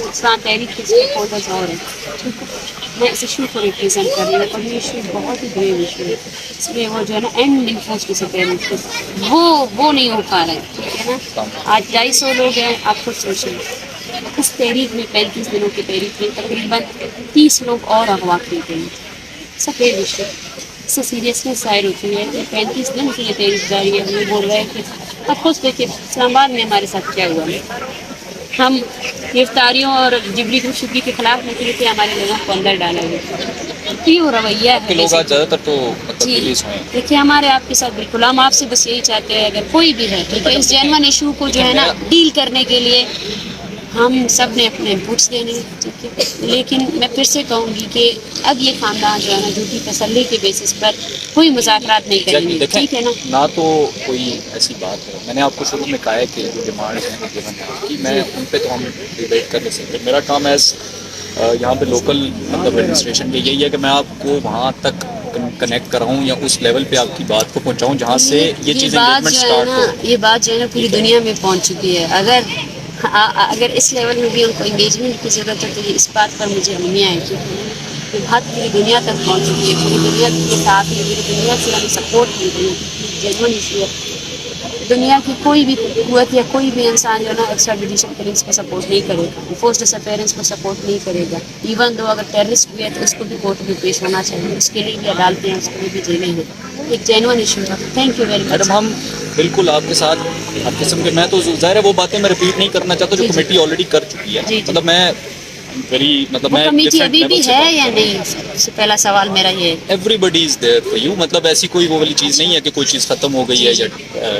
اسلام تحریک کے stake holders اور ہیں. میں اس ایشو کو ریپرزینٹ کر رہی ہوں اور یہ ایشو بہت ہی گریو ایشو ہے. اس میں وہ جو ہے نا اینڈ انفورس ڈسپیرنس وہ نہیں ہو پا رہا ہے. ٹھیک ہے نا. آج 250 لوگ ہیں. آپ خود سوچیں اس تحریک میں 35 دنوں کی تحریک میں تقریباً 30 لوگ اور اغوا کیے گئے ہیں. سفید ایشو اس سے سیریسنیس ظاہر ہوتی ہے. 35 دن سے یہ تحریک جاری ہے. وہ بول رہے ہیں کہ اب خود دیکھیے اسلام آباد میں ہمارے ساتھ کیا ہوا ہے. ہم گرفتاریوں اور جبری شبری کے خلاف نکلے تھے. ہمارے لوگوں کو اندر ڈالا گیا. یہ رویہ ہے لوگ آج زیادہ تر تو جی. ریلیز ہوئے ہیں. دیکھیے ہمارے آپ کے ساتھ بالکل ہم آپ سے بس یہی چاہتے ہیں اگر کوئی بھی ہے ٹھیک ہے اس جینون ایشو کو جو ہے نا ڈیل کرنے کے لیے ہم سب نے اپنے انپوٹس دینے ہیں. ٹھیک ہے. لیکن میں پھر سے کہوں گی کہ اب یہ خاندان جو ہے نا جھوٹی تسلی کے بیسس پر کوئی مذاکرات نہیں کریں گے. ٹھیک ہے نا. نہ تو کوئی ایسی بات ہے. میں نے آپ کو شروع میں کہا ہے کہ جو ڈیمانڈ ہیں کہ میں ان پہ تو ہم ڈیبیٹ کر نہیں سکتے. میرا کام ایز یہاں پہ لوکل مطلب ایڈمنسٹریشن کے یہی ہے کہ میں آپ کو وہاں تک کنیکٹ کراؤں یا اس لیول پہ آپ کی بات کو پہنچاؤں جہاں سے یہ چیز انگیجمنٹ اسٹارٹ ہو. یہ بات جو ہے نا پوری دنیا میں پہنچ چکی ہے. اگر اس لیول میں بھی ان کو انگیجمنٹ کی ضرورت ہے تو یہ اس بات پر مجھے امید ہے کہ بات پوری دنیا تک پہنچ چکی ہے. پوری دنیا کے ساتھ ہے. پوری دنیا سے ہمیں سپورٹ مل رہی ہے. جینوئن ایشو ہے. دنیا کی کوئی بھی قوت یا کوئی بھی انسان جو ہے نا ایکسٹرا جوڈیشل کلنگس کو سپورٹ نہیں کرے گا. فورس ڈس اپیئرنس کو سپورٹ نہیں کرے گا. ایون دو اگر ٹیررسٹ بھی ہے تو اس کو بھی کورٹ میں پیش ہونا چاہیے. اس کے لیے بھی عدالتیں ہیں. اس کے لیے بھی جیلیں ہیں. ایک جینوئن ایشو ہے. Thank you very much. Madam ہم بالکل آپ کے ساتھ ہر قسم کے میں تو ظاہر ہے وہ باتیں میں رپیٹ نہیں کرنا چاہتا جو کمیٹی آلریڈی کر چکی ہے. مطلب میں وہ کمیٹی ابھی بھی ہے یا نہیں؟ سب سے پہلا سوال میرا یہ ہے. Everybody is there for you. مطلب ایسی کوئی وہ والی چیز نہیں ہے کہ کوئی چیز ختم ہو گئی ہے یا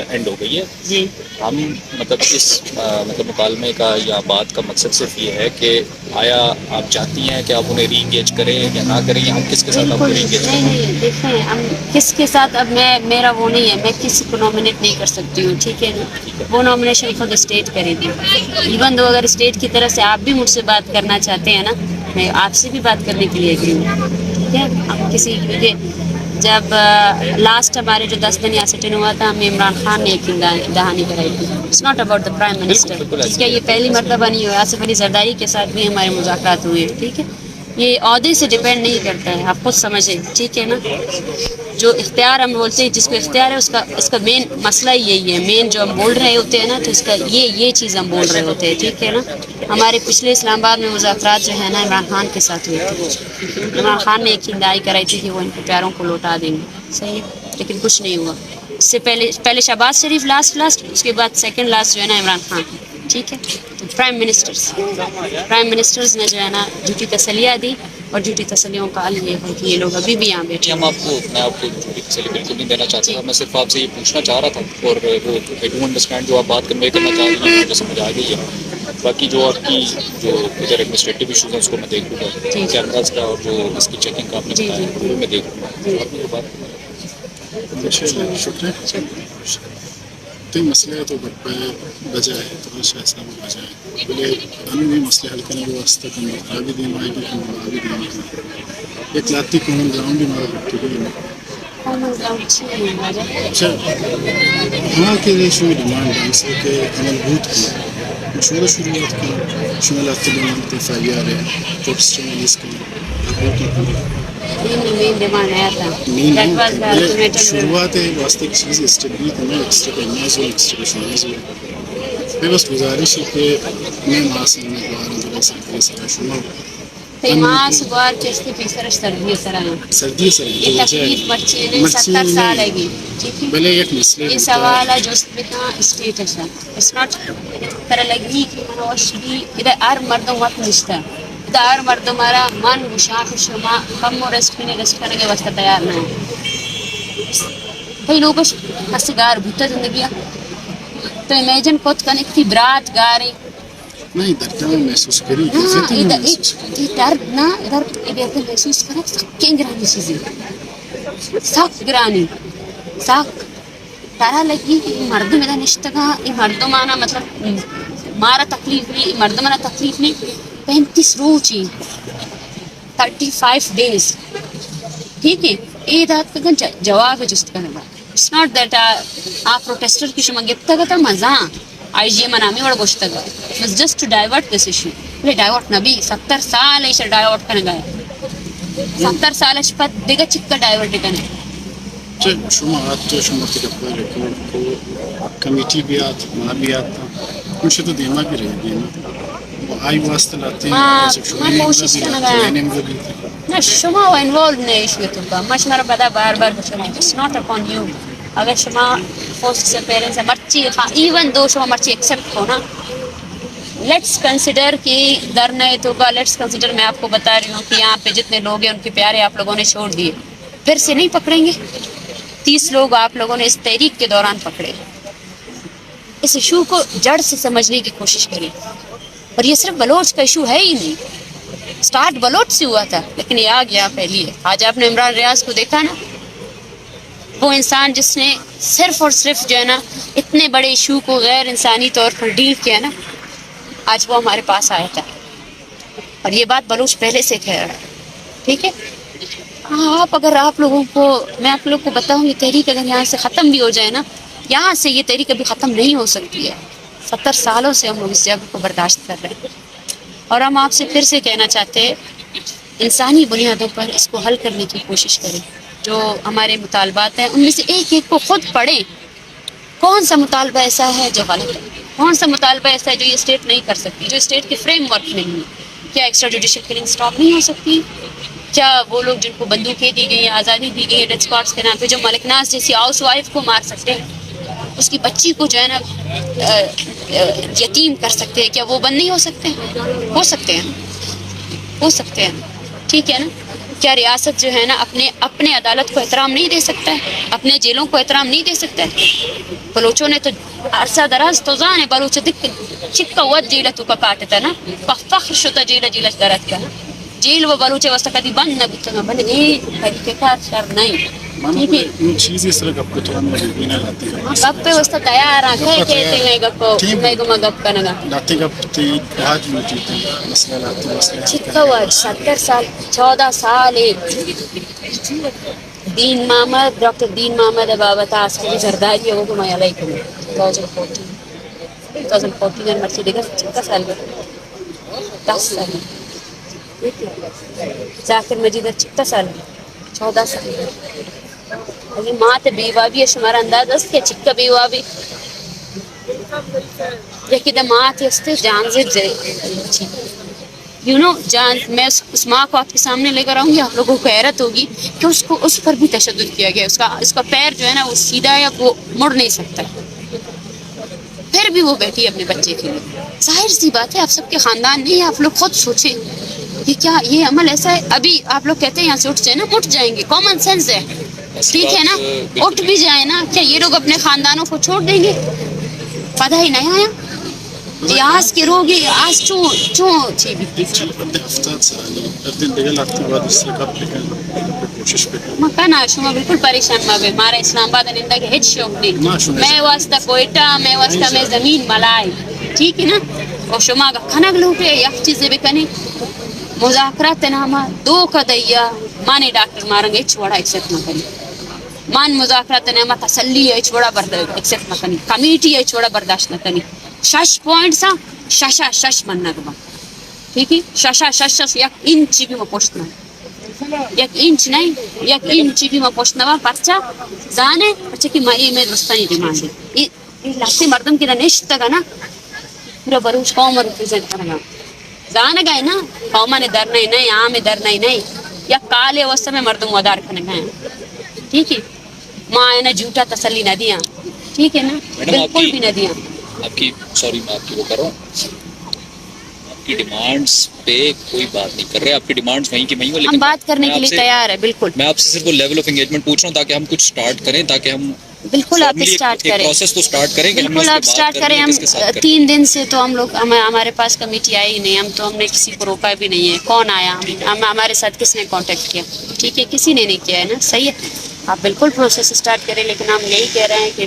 اینڈ ہو گئی ہے. جی. ہم مطلب اس مطلب مکالمے کا یا بات کا مقصد صرف یہ ہے کہ آیا آپ چاہتی ہیں کہ آپ انہیں ری انگیج کریں یا نہ کریں یا ہم کس کے ساتھ آپ کو ری انگیج کریں. نہیں دیکھیں ہم کس کے ساتھ اب میرا وہ نہیں ہے. میں کسی کو نامنیٹ نہیں کر سکتی ہوں. ٹھیک ہے نا. وہ نامنیشن خود اسٹیٹ کرے گی. ایون دو اگر اسٹیٹ کی طرف سے آپ بھی مجھ سے بات کرنا چاہتے ہیں نا میں آپ سے بھی بات کرنے کے لیے گئی ہوں. ٹھیک ہے. اب کسی مجھے جب لاسٹ ہمارے جو 10 دن یہاں سٹن ہوا تھا ہمیں عمران خان نے ایک دہانی کرائی تھی. It's not about the prime minister. ٹھیک ہے. یہ پہلی مرتبہ نہیں ہوا. آصف علی زرداری کے ساتھ بھی ہمارے مذاکرات ہوئے. ٹھیک ہے. یہ عہدے سے ڈپینڈ نہیں کرتا ہے. آپ خود سمجھیں. ٹھیک ہے نا. جو اختیار ہم بولتے ہیں جس کو اختیار ہے اس کا مین مسئلہ یہی ہے. مین جو ہم بول رہے ہوتے ہیں نا تو اس کا یہ چیز ہم بول رہے ہوتے ہیں. ٹھیک ہے نا. ہمارے پچھلے اسلام آباد میں مذاکرات جو ہے نا عمران خان کے ساتھ ہوئے تھے. عمران خان نے ایک ہندائی کرائی تھی کہ وہ ان کے پیاروں کو لوٹا دیں گے. صحیح ہے. لیکن کچھ نہیں ہوا. اس سے پہلے شہباز شریف لاسٹ اس کے بعد سیکنڈ لاسٹ جو ہے نا عمران خان. ٹھیک ہے. تو پرائم منسٹرز نے جو ہے نا جھوٹی تسلیاں دی اور جھوٹی تسلیوں کا حل یہ ہے کہ یہ لوگ ابھی بھی یہاں بیٹھے. میں آپ کو جھوٹی تسلی بالکل نہیں دینا چاہتا تھا. میں صرف آپ سے یہ پوچھنا چاہ رہا تھا اور وہ آئی ڈو انڈرسٹینڈ جو آپ بات کنوے کرنا چاہ رہی ہیں مجھے سمجھ آ گئی ہے. باقی جو آپ کی جو ادھر ایڈمنسٹریٹو ایشوز ہیں اس کو میں دیکھ لوں گا. کیمراز کا اور جو اس کی چیکنگ کا آپ نے بتایا وہ میں دیکھ لوں گا. آپ کو بات شکریہ. تو مسئلہ تو بجائے تو ایسا بھی بجائے بولے قانونی مسئلے حل کرنے کے واسطے آگے دین آئے گی آگے دین ایک لاتی کامن گراؤنڈ بھی ہمارا اچھا ہاں کے لیے شو ڈیمانڈ اس کے عمل بھوت کی مشورہ شروعات کی شمالات ڈیمانڈ ایف آئی آر ہے پروٹسٹنٹ کی شروعات ہے واسطے کی چیز اسٹیبلی کرنا ایکسٹریبیشن میں بس گزارش ہے کہ میں ماسن میں دوارا سرکاری سرا شما پیماس گوار چستی پیسر سردی سر یہ تکلیف بچے نے 70 سال ہے گی. بھلے ایک مسئلہ یہ سوال ہے جو بتا اسٹیٹ ہے سر. اٹس ناٹ ترا لگی کہ منوش بھی ادھر ہر مردوں وقت نشتا ادھر مردوں ہمارا من گشاف شما کم اور ریسٹ کرنے کے واسطے تیار نہ ہے. کئی لوگ ہستگار بھوتا زندگی تو امیجن خود کرنے کی برات گارے نہیں درد محسوس کری درد نہ ادھر محسوس کرا سکیں گرانی چیزیں سخت گرانی سخت تارا لگی مردم ادا نشتگا یہ مردمانہ مطلب مارا تکلیف نہیں مردمانہ تکلیف نہیں 35 روچی 35 days. ٹھیک ہے. یہ دات کا جواب ہے جست کرنا. اٹس ناٹ دیٹ آپ پروٹیسٹر کی شما گفتا کا تھا مزہ IGM نامی وڑ گوشت گا بس just to divert this issue لے ڈائیورٹ نبی 70 سال ایشا ڈائیورٹ کرنے گیا 70 سال اشپت دیگا چکا ڈائیورٹ کرنے شما آتو شما تکبر کو کمیٹی بیات ما بیات مجھے تو دیما بھی رہی دیما آئی واسطہ لاتے ہیں کوشش کرنا گیا نا شما و انوالو نے ایشو تو کا مش مرا بدا بار بار بچنا اٹس ناٹ اپون یو اگر شما فوسٹ سے پیرنٹس مرچی ایون دو شما مرچی ایکسیپٹ ہو نا لیٹس کنسیڈر کہ در نہیں تو کا لیٹس کنسیڈر میں آپ کو بتا رہی ہوں کہ یہاں پہ جتنے لوگ ہیں ان کے پیارے آپ لوگوں نے چھوڑ دیے پھر سے نہیں پکڑیں گے 30 لوگ آپ لوگوں نے اس تحریک کے دوران پکڑے اس ایشو کو جڑ سے سمجھنے کی کوشش کریں اور یہ صرف بلوچ کا ایشو ہے ہی نہیں سٹارٹ بلوچ سے ہوا تھا لیکن یہ آ گیا پھیلی ہے آج آپ نے عمران ریاض کو دیکھا نا وہ انسان جس نے صرف اور صرف جو ہے نا اتنے بڑے ایشو کو غیر انسانی طور پر ڈیل کیا نا آج وہ ہمارے پاس آیا تھا اور یہ بات بلوچ پہلے سے کہہ رہا ہے ٹھیک ہے آپ اگر آپ لوگوں کو میں آپ لوگ کو بتاؤں یہ تحریک اگر یہاں سے ختم بھی ہو جائے نا یہاں سے یہ تحریک ابھی ختم نہیں ہو سکتی ہے 70 سالوں سے ہم لوگ اس جگہ کو برداشت کر رہے ہیں اور ہم آپ سے پھر سے کہنا چاہتے ہیں انسانی بنیادوں پر اس کو حل کرنے کی کوشش کریں جو ہمارے مطالبات ہیں ان میں سے ایک ایک کو خود پڑھیں کون سا مطالبہ ایسا ہے جو غلط ہے کون سا مطالبہ ایسا ہے جو یہ اسٹیٹ نہیں کر سکتی جو اسٹیٹ کے فریم ورک میں نہیں ہے کیا ایکسٹرا جوڈیشل کلنگ اسٹاپ نہیں ہو سکتی کیا وہ لوگ جن کو بندوقیں دی گئی ہیں آزادی دی گئی ہے ڈیتھ اسکواڈس کے نام پہ جو ملک ناز جیسی ہاؤس وائف کو مار سکتے ہیں اس کی بچی کو جو ہے نا یتیم کر سکتے ہیں کیا وہ بند نہیں ہو سکتے ہو سکتے ہیں ہو سکتے ہیں ٹھیک ہے نا کیا ریاست جو ہے نا اپنے عدالت کو احترام نہیں دے سکتا ہے اپنے جیلوں کو احترام نہیں دے سکتا ہے بلوچوں نے تو عرصہ دراز تو زان ہے بلوچ دک چکا ود جیلہ تو کا کاٹتا نا فخر شتا جیلہ جیلہ درد کا جیل و بلوچے واسطہ کدی بند نہ بتنا بل ایک طریقے کا شر نہیں ٹھیک ہے ان چیز اس طرح گپ تو ہم بھی نہ لاتی گپ پہ واسطہ تیار ہیں کہتے ہیں گپ کو میں گما گپ کرنا لاتی گپ تی آج موجود ہے مسئلہ لاتی مسئلہ چکا ود 70 سال 14 سال دین محمد ڈاکٹر دین محمد بابت آسکری زرداری ہے وہ کو میں علیکم 2014 مرچی دیکھا چکا سال کا 10 سال ذاکر مجید چکتا سال 14 سال ابھی ماں تے بیوہ بھی ہے شمارا انداز است کہ چکا بیوہ بھی لیکن دا ماں تے استے جان زد یو نو جان میں اس ماں کو آپ کے سامنے لے کر آؤں گی آپ لوگوں کو حیرت ہوگی کہ اس پر بھی تشدد کیا گیا اس کا پیر جو ہے نا وہ سیدھا ہے وہ مڑ نہیں سکتا پھر بھی وہ بیٹھی ہے اپنے بچے کے لیے ظاہر سی بات ہے آپ سب کے خاندان نہیں آپ لوگ خود سوچیں کہ کیا یہ عمل ایسا ہے ابھی آپ لوگ کہتے ہیں یہاں سے اٹھ جائیں نا اٹھ جائیں گے کامن سینس ہے ٹھیک ہے نا اٹھ بھی جائیں نا کیا یہ لوگ اپنے خاندانوں کو چھوڑ دیں گے پتہ ہی نہیں آیا یاس کے روگی آس چوں چی بھی ہفتاد سال دن دیگه لاتی بعد اس لگا کوشش بکنم مکان شما بالکل پریشان مبه مارا اسلام آباد نندا کے ہیچ شوق نہیں میں واسطہ کوئٹہ میں واسطہ میں زمین ملائی ٹھیک ہے نا اور شما کا کھنگ لوٹے یک چیز بکنی مذاکرات نامہ دو کا دیا مانے ڈاکٹر مارنگے چھوڑا ایکسپٹ نہ کریں مان مذاکرات نامہ تسلی ہے چھوڑا ایکسپٹ نہ کریں کمیٹی ہے چھوڑا برداشت نہ کریں 6 پوائنٹ سا شش مننا گما ٹھیک ہے شش یک انچ بھی میں پوچھنا یک انچ نہیں یک انچ بھی میں پوچھنا پرچا زانے پرچا کی مائی میں دوستانی ڈیمانڈ ہے یہ لاتے مردم کی نشت کا نا پورا بروچ قوم ریپرزینٹ کرنا زانے گئے نا قوما نے در نہیں عام میں در نہیں یا کالے وسط میں مردم ودار کرنے گئے ٹھیک ہے ماں ہے نا جھوٹا تسلی نہ دیا ٹھیک ہے نا بالکل بھی نہ دیا آپ کی سوری میں آپ کی وہ کر رہا ہوں آپ کی ڈیمانڈس پہ کوئی بات نہیں کر رہے آپ کی ڈیمانڈس وہیں کی وہیں ہو لیکن ہم بات کرنے کے لیے تیار ہے بالکل میں آپ سے صرف وہ لیول آف انگیجمنٹ پوچھ رہا ہوں تاکہ ہم کچھ سٹارٹ کریں تاکہ ہم بالکل آپ اسٹارٹ کریں پروسیس تو سٹارٹ کریں بالکل آپ سٹارٹ کریں ہم 3 دن سے تو ہم لوگ ہمارے پاس کمیٹی آئی ہی نہیں ہم نے کسی کو روکا بھی نہیں ہے کون آیا ہمارے ساتھ کس نے کانٹیکٹ کیا ٹھیک ہے کسی نے نہیں کیا ہے نا صحیح ہے آپ بالکل پروسیس سٹارٹ کریں لیکن ہم یہی کہہ رہے ہیں کہ